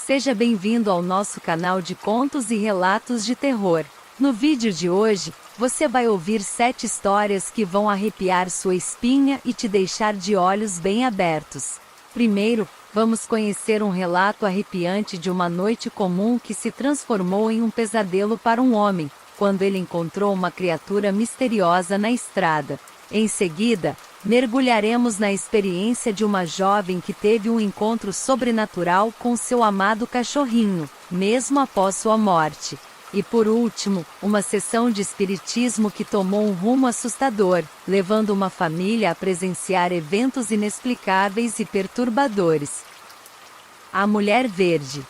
Seja bem-vindo ao nosso canal de contos e relatos de terror. No vídeo de hoje, você vai ouvir 7 histórias que vão arrepiar sua espinha e te deixar de olhos bem abertos. Primeiro, vamos conhecer um relato arrepiante de uma noite comum que se transformou em um pesadelo para um homem, quando ele encontrou uma criatura misteriosa na estrada. Em seguida, mergulharemos na experiência de uma jovem que teve um encontro sobrenatural com seu amado cachorrinho, mesmo após sua morte. E por último, uma sessão de espiritismo que tomou um rumo assustador, levando uma família a presenciar eventos inexplicáveis e perturbadores. A Mulher Verde.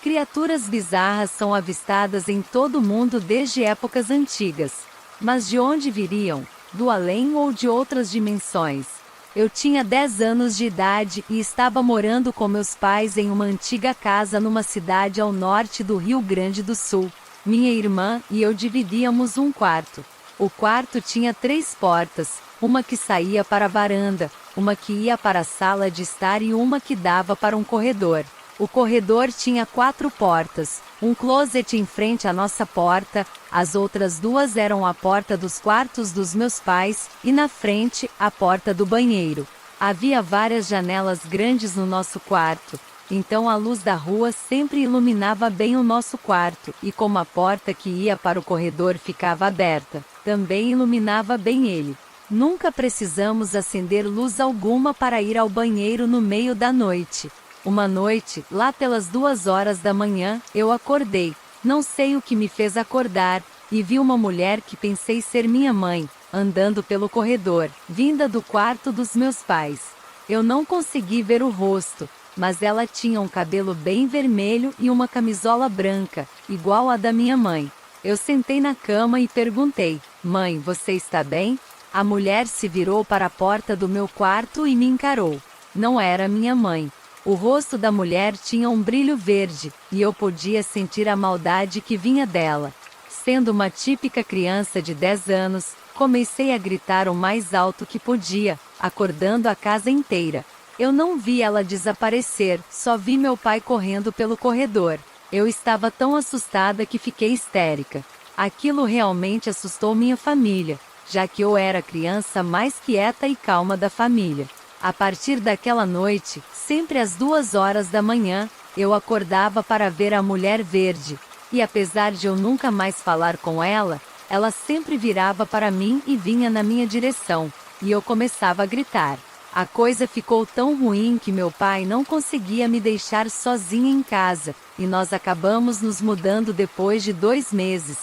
Criaturas bizarras são avistadas em todo o mundo desde épocas antigas. Mas de onde viriam? Do além ou de outras dimensões? Eu tinha 10 anos de idade e estava morando com meus pais em uma antiga casa numa cidade ao norte do Rio Grande do Sul. Minha irmã e eu dividíamos um quarto. O quarto tinha 3 portas, uma que saía para a varanda, uma que ia para a sala de estar e uma que dava para um corredor. O corredor tinha 4 portas, um closet em frente à nossa porta, as outras 2 eram a porta dos quartos dos meus pais, e na frente, a porta do banheiro. Havia várias janelas grandes no nosso quarto, então a luz da rua sempre iluminava bem o nosso quarto, e como a porta que ia para o corredor ficava aberta, também iluminava bem ele. Nunca precisamos acender luz alguma para ir ao banheiro no meio da noite. Uma noite, lá pelas 2 horas da manhã, eu acordei. Não sei o que me fez acordar, e vi uma mulher que pensei ser minha mãe, andando pelo corredor, vinda do quarto dos meus pais. Eu não consegui ver o rosto, mas ela tinha um cabelo bem vermelho e uma camisola branca, igual à da minha mãe. Eu sentei na cama e perguntei: "Mãe, você está bem?" A mulher se virou para a porta do meu quarto e me encarou. Não era minha mãe. O rosto da mulher tinha um brilho verde, e eu podia sentir a maldade que vinha dela. Sendo uma típica criança de 10 anos, comecei a gritar o mais alto que podia, acordando a casa inteira. Eu não vi ela desaparecer, só vi meu pai correndo pelo corredor. Eu estava tão assustada que fiquei histérica. Aquilo realmente assustou minha família, já que eu era a criança mais quieta e calma da família. A partir daquela noite, sempre às 2 horas da manhã, eu acordava para ver a Mulher Verde, e apesar de eu nunca mais falar com ela, ela sempre virava para mim e vinha na minha direção, e eu começava a gritar. A coisa ficou tão ruim que meu pai não conseguia me deixar sozinha em casa, e nós acabamos nos mudando depois de 2 meses.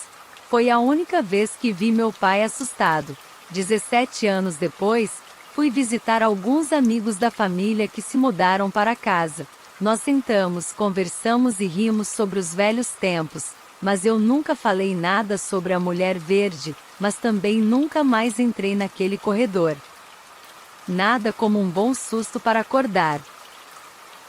Foi a única vez que vi meu pai assustado. 17 anos depois, fui visitar alguns amigos da família que se mudaram para casa. Nós sentamos, conversamos e rimos sobre os velhos tempos, mas eu nunca falei nada sobre a Mulher Verde, mas também nunca mais entrei naquele corredor. Nada como um bom susto para acordar.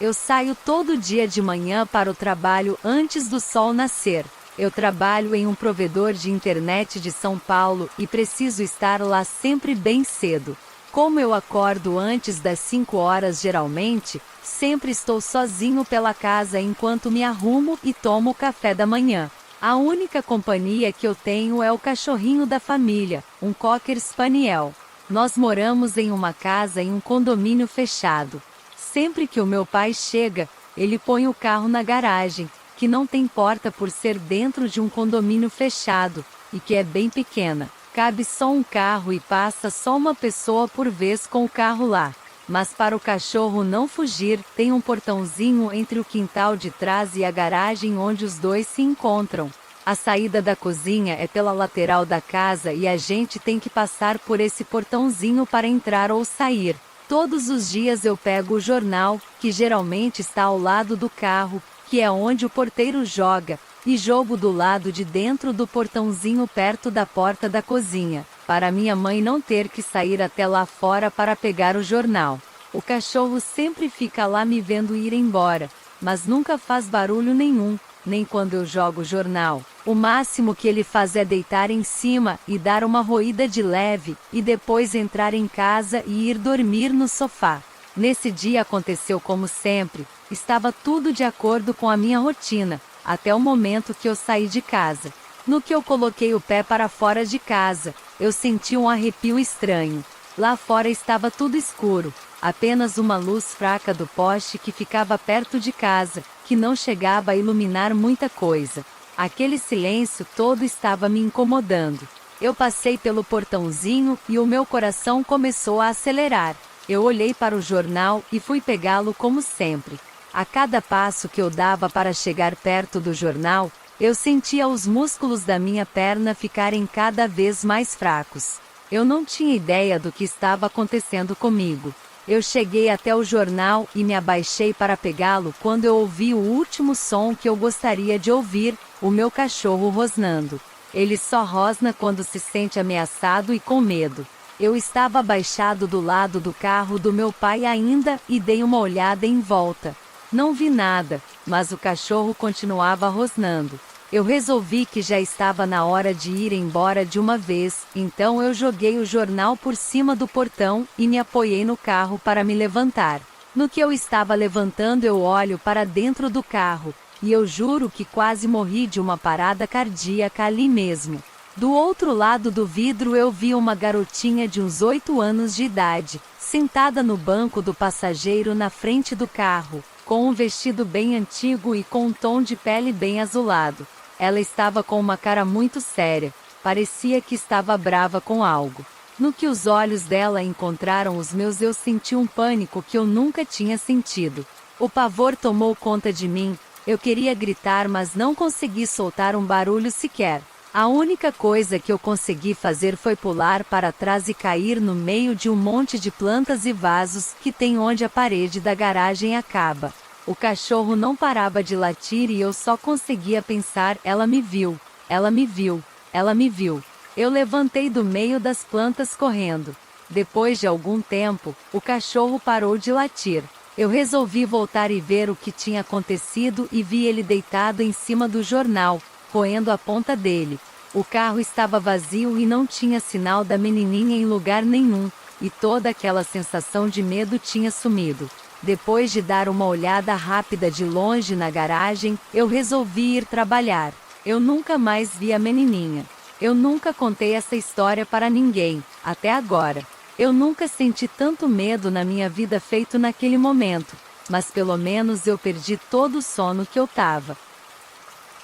Eu saio todo dia de manhã para o trabalho antes do sol nascer. Eu trabalho em um provedor de internet de São Paulo e preciso estar lá sempre bem cedo. Como eu acordo antes das 5 horas geralmente, sempre estou sozinho pela casa enquanto me arrumo e tomo o café da manhã. A única companhia que eu tenho é o cachorrinho da família, um Cocker Spaniel. Nós moramos em uma casa em um condomínio fechado. Sempre que o meu pai chega, ele põe o carro na garagem, que não tem porta por ser dentro de um condomínio fechado, e que é bem pequena. Cabe só um carro e passa só uma pessoa por vez com o carro lá. Mas para o cachorro não fugir, tem um portãozinho entre o quintal de trás e a garagem onde os dois se encontram. A saída da cozinha é pela lateral da casa e a gente tem que passar por esse portãozinho para entrar ou sair. Todos os dias eu pego o jornal, que geralmente está ao lado do carro, que é onde o porteiro joga, e jogo do lado de dentro do portãozinho perto da porta da cozinha, para minha mãe não ter que sair até lá fora para pegar o jornal. O cachorro sempre fica lá me vendo ir embora, mas nunca faz barulho nenhum, nem quando eu jogo o jornal. O máximo que ele faz é deitar em cima e dar uma roída de leve, e depois entrar em casa e ir dormir no sofá. Nesse dia aconteceu como sempre, estava tudo de acordo com a minha rotina, até o momento que eu saí de casa. No que eu coloquei o pé para fora de casa, eu senti um arrepio estranho. Lá fora estava tudo escuro, apenas uma luz fraca do poste que ficava perto de casa, que não chegava a iluminar muita coisa. Aquele silêncio todo estava me incomodando. Eu passei pelo portãozinho e o meu coração começou a acelerar. Eu olhei para o jornal e fui pegá-lo como sempre. A cada passo que eu dava para chegar perto do jornal, eu sentia os músculos da minha perna ficarem cada vez mais fracos. Eu não tinha ideia do que estava acontecendo comigo. Eu cheguei até o jornal e me abaixei para pegá-lo quando eu ouvi o último som que eu gostaria de ouvir, o meu cachorro rosnando. Ele só rosna quando se sente ameaçado e com medo. Eu estava abaixado do lado do carro do meu pai ainda e dei uma olhada em volta. Não vi nada, mas o cachorro continuava rosnando. Eu resolvi que já estava na hora de ir embora de uma vez, então eu joguei o jornal por cima do portão e me apoiei no carro para me levantar. No que eu estava levantando, eu olho para dentro do carro, e eu juro que quase morri de uma parada cardíaca ali mesmo. Do outro lado do vidro eu vi uma garotinha de uns 8 anos de idade, sentada no banco do passageiro na frente do carro, com um vestido bem antigo e com um tom de pele bem azulado. Ela estava com uma cara muito séria, parecia que estava brava com algo. No que os olhos dela encontraram os meus, eu senti um pânico que eu nunca tinha sentido. O pavor tomou conta de mim, eu queria gritar, mas não consegui soltar um barulho sequer. A única coisa que eu consegui fazer foi pular para trás e cair no meio de um monte de plantas e vasos que tem onde a parede da garagem acaba. O cachorro não parava de latir e eu só conseguia pensar: ela me viu, ela me viu, ela me viu. Eu levantei do meio das plantas correndo. Depois de algum tempo, o cachorro parou de latir. Eu resolvi voltar e ver o que tinha acontecido e vi ele deitado em cima do jornal, roendo a ponta dele. O carro estava vazio e não tinha sinal da menininha em lugar nenhum, e toda aquela sensação de medo tinha sumido. Depois de dar uma olhada rápida de longe na garagem, eu resolvi ir trabalhar. Eu nunca mais vi a menininha. Eu nunca contei essa história para ninguém, até agora. Eu nunca senti tanto medo na minha vida feito naquele momento, mas pelo menos eu perdi todo o sono que eu tava.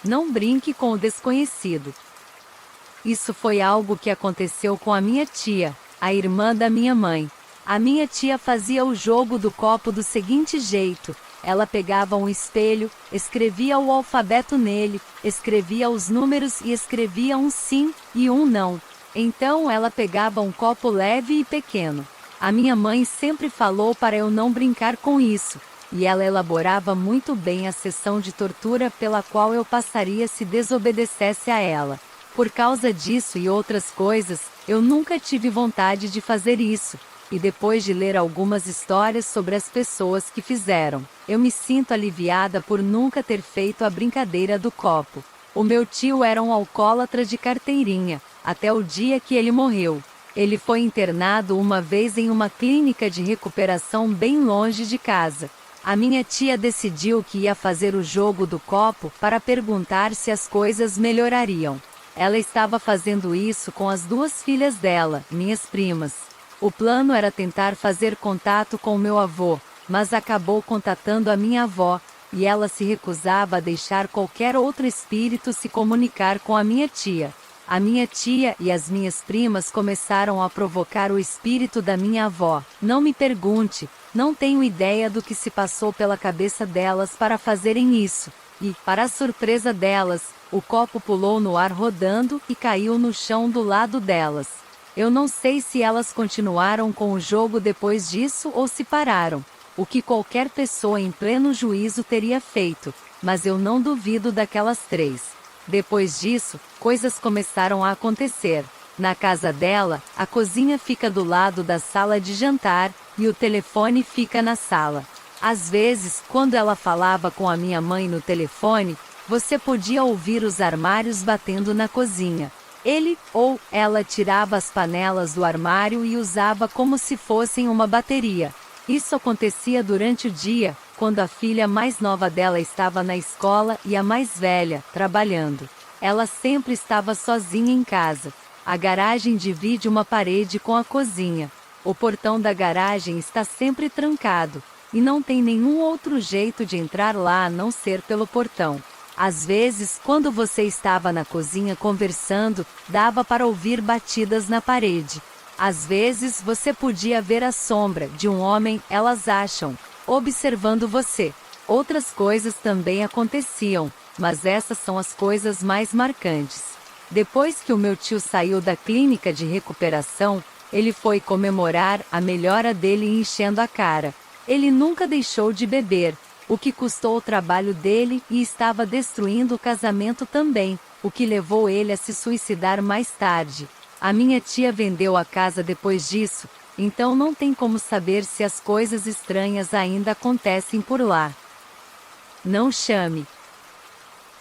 Não brinque com o desconhecido. Isso foi algo que aconteceu com a minha tia, a irmã da minha mãe. A minha tia fazia o jogo do copo do seguinte jeito: ela pegava um espelho, escrevia o alfabeto nele, escrevia os números e escrevia um sim e um não. Então ela pegava um copo leve e pequeno. A minha mãe sempre falou para eu não brincar com isso, e ela elaborava muito bem a sessão de tortura pela qual eu passaria se desobedecesse a ela. Por causa disso e outras coisas, eu nunca tive vontade de fazer isso. E depois de ler algumas histórias sobre as pessoas que fizeram, eu me sinto aliviada por nunca ter feito a brincadeira do copo. O meu tio era um alcoólatra de carteirinha, até o dia que ele morreu. Ele foi internado uma vez em uma clínica de recuperação bem longe de casa. A minha tia decidiu que ia fazer o jogo do copo para perguntar se as coisas melhorariam. Ela estava fazendo isso com as 2 filhas dela, minhas primas. O plano era tentar fazer contato com meu avô, mas acabou contatando a minha avó, e ela se recusava a deixar qualquer outro espírito se comunicar com a minha tia. A minha tia e as minhas primas começaram a provocar o espírito da minha avó. Não me pergunte, não tenho ideia do que se passou pela cabeça delas para fazerem isso. E, para a surpresa delas, o copo pulou no ar rodando e caiu no chão do lado delas. Eu não sei se elas continuaram com o jogo depois disso ou se pararam, o que qualquer pessoa em pleno juízo teria feito, mas eu não duvido daquelas 3. Depois disso, coisas começaram a acontecer. Na casa dela, a cozinha fica do lado da sala de jantar, e o telefone fica na sala. Às vezes, quando ela falava com a minha mãe no telefone, você podia ouvir os armários batendo na cozinha. Ele, ou ela, tirava as panelas do armário e usava como se fossem uma bateria. Isso acontecia durante o dia, quando a filha mais nova dela estava na escola e a mais velha, trabalhando. Ela sempre estava sozinha em casa. A garagem divide uma parede com a cozinha. O portão da garagem está sempre trancado, e não tem nenhum outro jeito de entrar lá a não ser pelo portão. Às vezes, quando você estava na cozinha conversando, dava para ouvir batidas na parede. Às vezes você podia ver a sombra de um homem, elas acham, observando você. Outras coisas também aconteciam, mas essas são as coisas mais marcantes. Depois que o meu tio saiu da clínica de recuperação, ele foi comemorar a melhora dele enchendo a cara. Ele nunca deixou de beber, o que custou o trabalho dele e estava destruindo o casamento também, o que levou ele a se suicidar mais tarde. A minha tia vendeu a casa depois disso, então não tem como saber se as coisas estranhas ainda acontecem por lá. Não chame.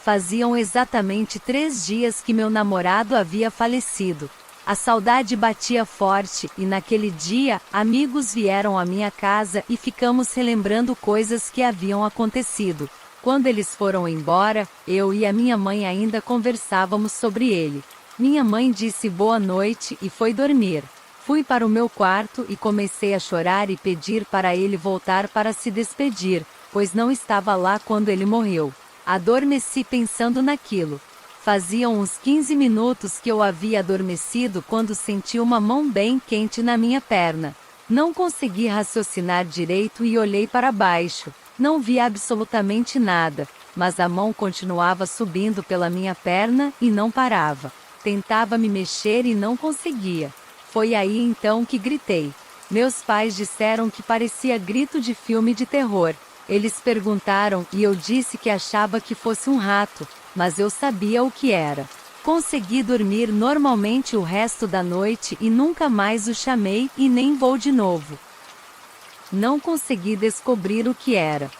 Faziam exatamente 3 dias que meu namorado havia falecido. A saudade batia forte e naquele dia, amigos vieram à minha casa e ficamos relembrando coisas que haviam acontecido. Quando eles foram embora, eu e a minha mãe ainda conversávamos sobre ele. Minha mãe disse boa noite e foi dormir. Fui para o meu quarto e comecei a chorar e pedir para ele voltar para se despedir, pois não estava lá quando ele morreu. Adormeci pensando naquilo. Fazia uns 15 minutos que eu havia adormecido quando senti uma mão bem quente na minha perna. Não consegui raciocinar direito e olhei para baixo. Não vi absolutamente nada, mas a mão continuava subindo pela minha perna e não parava. Tentava me mexer e não conseguia. Foi aí então que gritei. Meus pais disseram que parecia grito de filme de terror. Eles perguntaram e eu disse que achava que fosse um rato, mas eu sabia o que era. Consegui dormir normalmente o resto da noite e nunca mais o chamei e nem vou de novo. Não consegui descobrir o que era.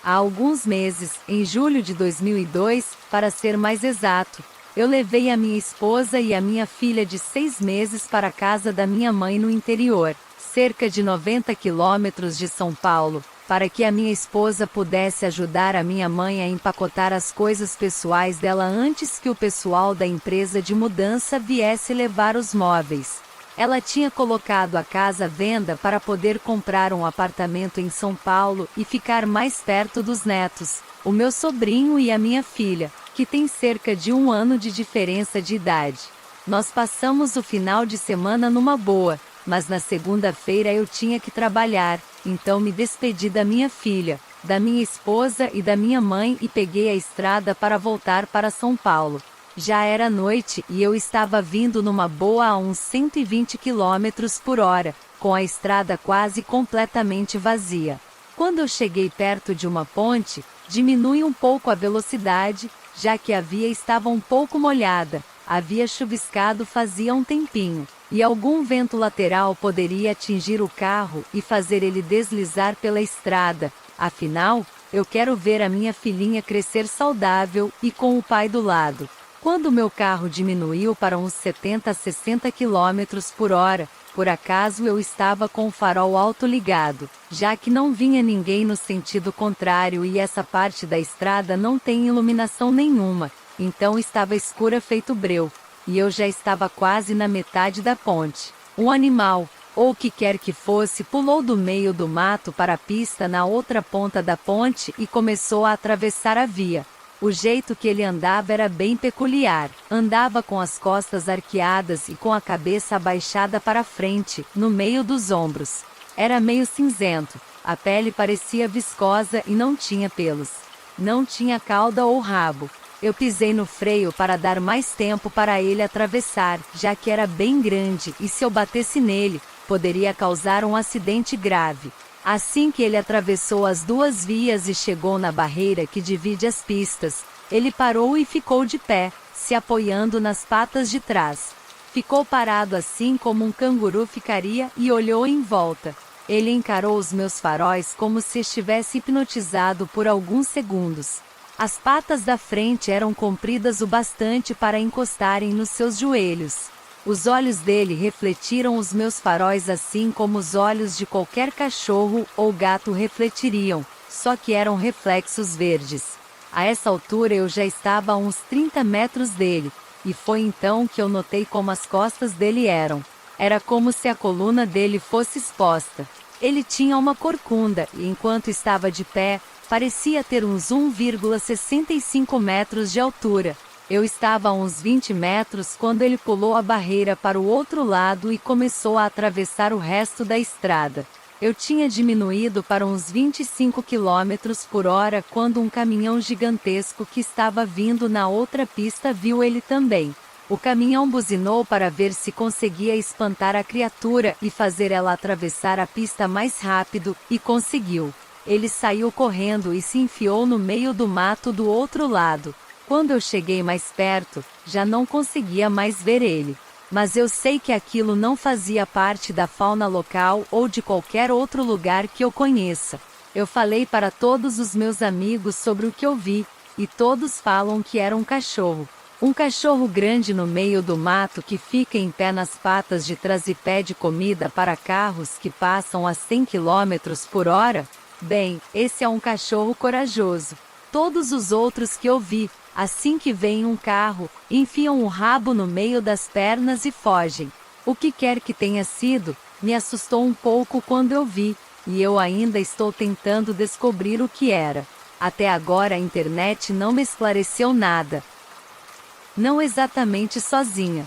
Há alguns meses, em julho de 2002, para ser mais exato, eu levei a minha esposa e a minha filha de 6 meses para a casa da minha mãe no interior, cerca de 90 quilômetros de São Paulo, para que a minha esposa pudesse ajudar a minha mãe a empacotar as coisas pessoais dela antes que o pessoal da empresa de mudança viesse levar os móveis. Ela tinha colocado a casa à venda para poder comprar um apartamento em São Paulo e ficar mais perto dos netos, o meu sobrinho e a minha filha, que tem cerca de 1 ano de diferença de idade. Nós passamos o final de semana numa boa, mas na segunda-feira eu tinha que trabalhar, então me despedi da minha filha, da minha esposa e da minha mãe e peguei a estrada para voltar para São Paulo. Já era noite e eu estava vindo numa boa a uns 120 km por hora, com a estrada quase completamente vazia. Quando eu cheguei perto de uma ponte, diminui um pouco a velocidade, já que a via estava um pouco molhada, havia chuviscado fazia um tempinho, e algum vento lateral poderia atingir o carro e fazer ele deslizar pela estrada. Afinal, eu quero ver a minha filhinha crescer saudável e com o pai do lado. Quando meu carro diminuiu para uns 70 a 60 km por hora, por acaso eu estava com o farol alto ligado, já que não vinha ninguém no sentido contrário e essa parte da estrada não tem iluminação nenhuma, então estava escura feito breu, e eu já estava quase na metade da ponte. Um animal, ou o que quer que fosse, pulou do meio do mato para a pista na outra ponta da ponte e começou a atravessar a via. O jeito que ele andava era bem peculiar. Andava com as costas arqueadas e com a cabeça abaixada para frente, no meio dos ombros. Era meio cinzento, a pele parecia viscosa e não tinha pelos. Não tinha cauda ou rabo. Eu pisei no freio para dar mais tempo para ele atravessar, já que era bem grande e se eu batesse nele, poderia causar um acidente grave. Assim que ele atravessou as 2 vias e chegou na barreira que divide as pistas, ele parou e ficou de pé, se apoiando nas patas de trás. Ficou parado assim como um canguru ficaria e olhou em volta. Ele encarou os meus faróis como se estivesse hipnotizado por alguns segundos. As patas da frente eram compridas o bastante para encostarem nos seus joelhos. Os olhos dele refletiram os meus faróis assim como os olhos de qualquer cachorro ou gato refletiriam, só que eram reflexos verdes. A essa altura eu já estava a uns 30 metros dele, e foi então que eu notei como as costas dele eram. Era como se a coluna dele fosse exposta. Ele tinha uma corcunda e enquanto estava de pé, parecia ter uns 1,65 metros de altura. Eu estava a uns 20 metros quando ele pulou a barreira para o outro lado e começou a atravessar o resto da estrada. Eu tinha diminuído para uns 25 km por hora quando um caminhão gigantesco que estava vindo na outra pista viu ele também. O caminhão buzinou para ver se conseguia espantar a criatura e fazer ela atravessar a pista mais rápido, e conseguiu. Ele saiu correndo e se enfiou no meio do mato do outro lado. Quando eu cheguei mais perto, já não conseguia mais ver ele. Mas eu sei que aquilo não fazia parte da fauna local ou de qualquer outro lugar que eu conheça. Eu falei para todos os meus amigos sobre o que eu vi, e todos falam que era um cachorro. Um cachorro grande no meio do mato que fica em pé nas patas de trás e pede comida para carros que passam a 100 km por hora? Bem, esse é um cachorro corajoso. Todos os outros que eu vi, assim que vem um carro, enfiam o rabo no meio das pernas e fogem. O que quer que tenha sido, me assustou um pouco quando eu vi, e eu ainda estou tentando descobrir o que era. Até agora a internet não me esclareceu nada. Não exatamente sozinha.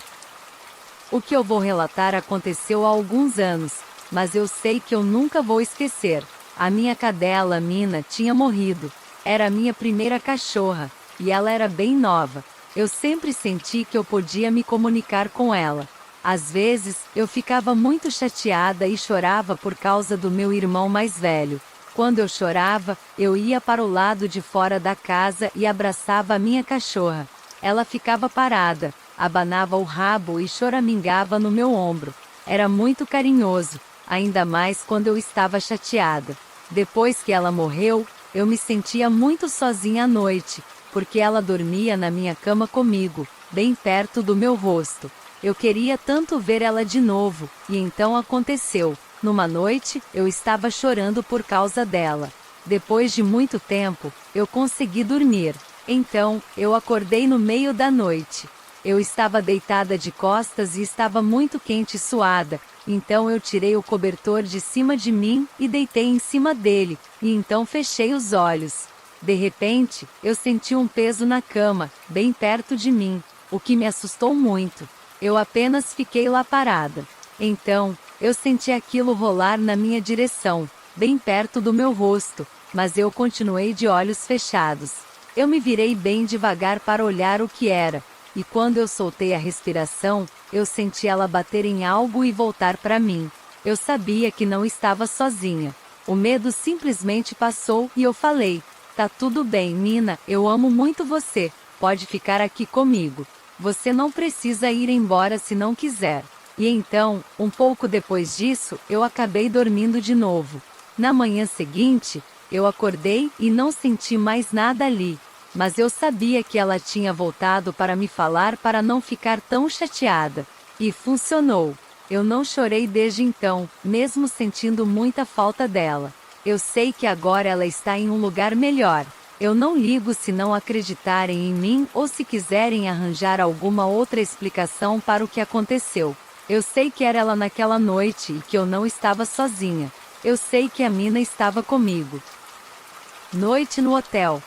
O que eu vou relatar aconteceu há alguns anos, mas eu sei que eu nunca vou esquecer. A minha cadela Mina tinha morrido. Era a minha primeira cachorra, e ela era bem nova. Eu sempre senti que eu podia me comunicar com ela. Às vezes, eu ficava muito chateada e chorava por causa do meu irmão mais velho. Quando eu chorava, eu ia para o lado de fora da casa e abraçava a minha cachorra. Ela ficava parada, abanava o rabo e choramingava no meu ombro. Era muito carinhoso, ainda mais quando eu estava chateada. Depois que ela morreu, eu me sentia muito sozinha à noite, porque ela dormia na minha cama comigo, bem perto do meu rosto. Eu queria tanto ver ela de novo, e então aconteceu. Numa noite, eu estava chorando por causa dela. Depois de muito tempo, eu consegui dormir. Então, eu acordei no meio da noite. Eu estava deitada de costas e estava muito quente e suada, então eu tirei o cobertor de cima de mim e deitei em cima dele, e então fechei os olhos. De repente, eu senti um peso na cama, bem perto de mim, o que me assustou muito. Eu apenas fiquei lá parada. Então, eu senti aquilo rolar na minha direção, bem perto do meu rosto, mas eu continuei de olhos fechados. Eu me virei bem devagar para olhar o que era, e quando eu soltei a respiração, eu senti ela bater em algo e voltar para mim. Eu sabia que não estava sozinha. O medo simplesmente passou e eu falei: "Tá tudo bem, Mina, eu amo muito você, pode ficar aqui comigo. Você não precisa ir embora se não quiser." E então, um pouco depois disso, eu acabei dormindo de novo. Na manhã seguinte, eu acordei e não senti mais nada ali. Mas eu sabia que ela tinha voltado para me falar para não ficar tão chateada. E funcionou. Eu não chorei desde então, mesmo sentindo muita falta dela. Eu sei que agora ela está em um lugar melhor. Eu não ligo se não acreditarem em mim ou se quiserem arranjar alguma outra explicação para o que aconteceu. Eu sei que era ela naquela noite e que eu não estava sozinha. Eu sei que a Mina estava comigo. Noite no hotel.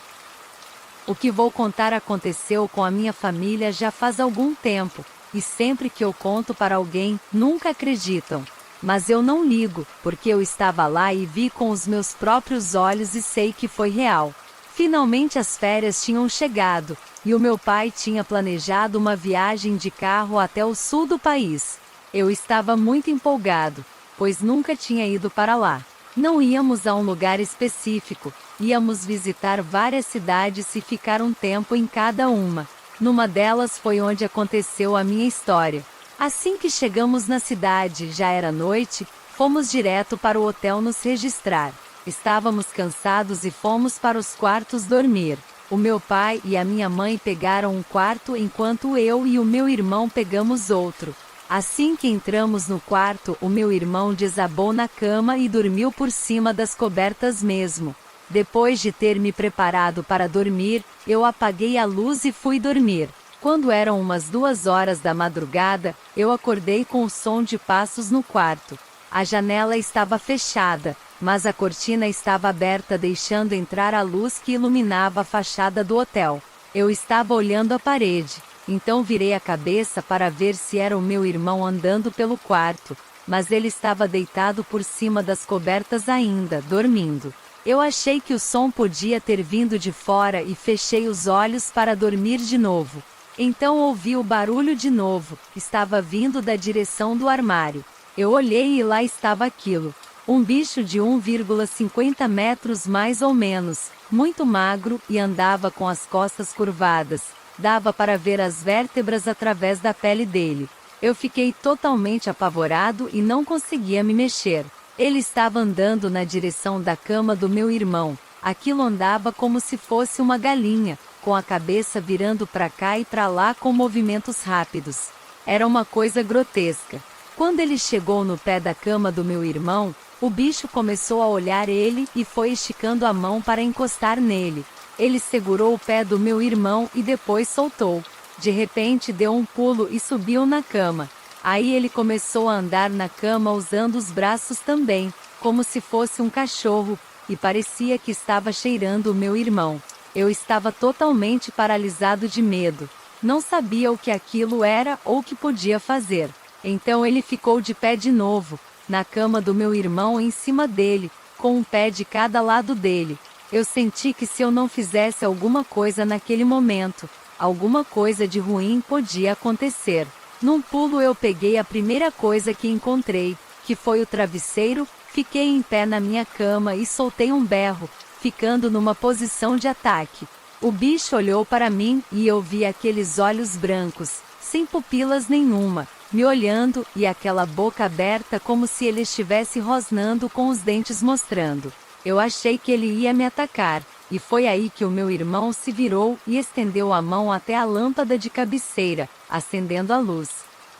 O que vou contar aconteceu com a minha família já faz algum tempo, e sempre que eu conto para alguém, nunca acreditam. Mas eu não ligo, porque eu estava lá e vi com os meus próprios olhos e sei que foi real. Finalmente as férias tinham chegado, e o meu pai tinha planejado uma viagem de carro até o sul do país. Eu estava muito empolgado, pois nunca tinha ido para lá. Não íamos a um lugar específico, íamos visitar várias cidades e ficar um tempo em cada uma. Numa delas foi onde aconteceu a minha história. Assim que chegamos na cidade, já era noite, fomos direto para o hotel nos registrar. Estávamos cansados e fomos para os quartos dormir. O meu pai e a minha mãe pegaram um quarto enquanto eu e o meu irmão pegamos outro. Assim que entramos no quarto, o meu irmão desabou na cama e dormiu por cima das cobertas mesmo. Depois de ter me preparado para dormir, eu apaguei a luz e fui dormir. Quando eram umas 2 horas da madrugada, eu acordei com o som de passos no quarto. A janela estava fechada, mas a cortina estava aberta, deixando entrar a luz que iluminava a fachada do hotel. Eu estava olhando a parede, então virei a cabeça para ver se era o meu irmão andando pelo quarto, mas ele estava deitado por cima das cobertas ainda, dormindo. Eu achei que o som podia ter vindo de fora e fechei os olhos para dormir de novo. Então ouvi o barulho de novo, estava vindo da direção do armário. Eu olhei e lá estava aquilo. Um bicho de 1,50 metros mais ou menos, muito magro e andava com as costas curvadas. Dava para ver as vértebras através da pele dele. Eu fiquei totalmente apavorado e não conseguia me mexer. Ele estava andando na direção da cama do meu irmão. Aquilo andava como se fosse uma galinha, com a cabeça virando para cá e para lá com movimentos rápidos. Era uma coisa grotesca. Quando ele chegou no pé da cama do meu irmão, o bicho começou a olhar ele e foi esticando a mão para encostar nele. Ele segurou o pé do meu irmão e depois soltou. De repente deu um pulo e subiu na cama. Aí ele começou a andar na cama usando os braços também, como se fosse um cachorro, e parecia que estava cheirando o meu irmão. Eu estava totalmente paralisado de medo. Não sabia o que aquilo era ou o que podia fazer. Então ele ficou de pé de novo, na cama do meu irmão em cima dele, com um pé de cada lado dele. Eu senti que se eu não fizesse alguma coisa naquele momento, alguma coisa de ruim podia acontecer. Num pulo eu peguei a primeira coisa que encontrei, que foi o travesseiro, fiquei em pé na minha cama e soltei um berro, ficando numa posição de ataque. O bicho olhou para mim e eu vi aqueles olhos brancos, sem pupilas nenhuma, me olhando e aquela boca aberta como se ele estivesse rosnando com os dentes mostrando. Eu achei que ele ia me atacar, e foi aí que o meu irmão se virou e estendeu a mão até a lâmpada de cabeceira, acendendo a luz.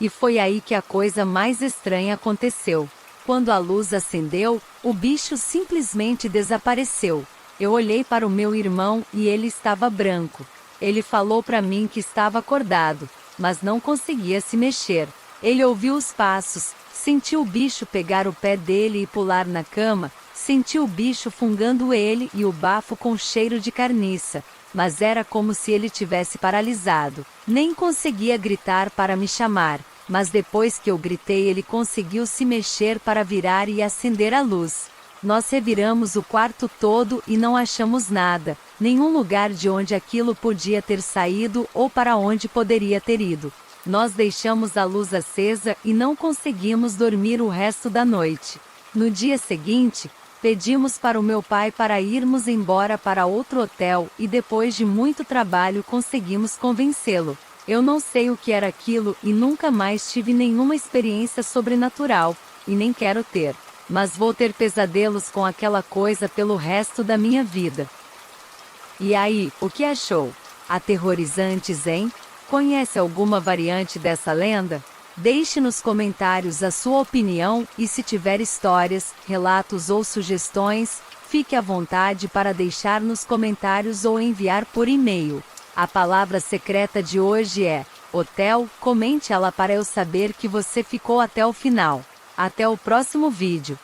E foi aí que a coisa mais estranha aconteceu. Quando a luz acendeu, o bicho simplesmente desapareceu. Eu olhei para o meu irmão e ele estava branco. Ele falou para mim que estava acordado, mas não conseguia se mexer. Ele ouviu os passos, sentiu o bicho pegar o pé dele e pular na cama, sentiu o bicho fungando ele e o bafo com cheiro de carniça, mas era como se ele tivesse paralisado. Nem conseguia gritar para me chamar, mas depois que eu gritei ele conseguiu se mexer para virar e acender a luz. Nós reviramos o quarto todo e não achamos nada, nenhum lugar de onde aquilo podia ter saído ou para onde poderia ter ido. Nós deixamos a luz acesa e não conseguimos dormir o resto da noite. No dia seguinte, pedimos para o meu pai para irmos embora para outro hotel e depois de muito trabalho conseguimos convencê-lo. Eu não sei o que era aquilo e nunca mais tive nenhuma experiência sobrenatural, e nem quero ter. Mas vou ter pesadelos com aquela coisa pelo resto da minha vida. E aí, o que achou? Aterrorizantes, hein? Conhece alguma variante dessa lenda? Deixe nos comentários a sua opinião e se tiver histórias, relatos ou sugestões, fique à vontade para deixar nos comentários ou enviar por e-mail. A palavra secreta de hoje é hotel. Comente ela para eu saber que você ficou até o final. Até o próximo vídeo.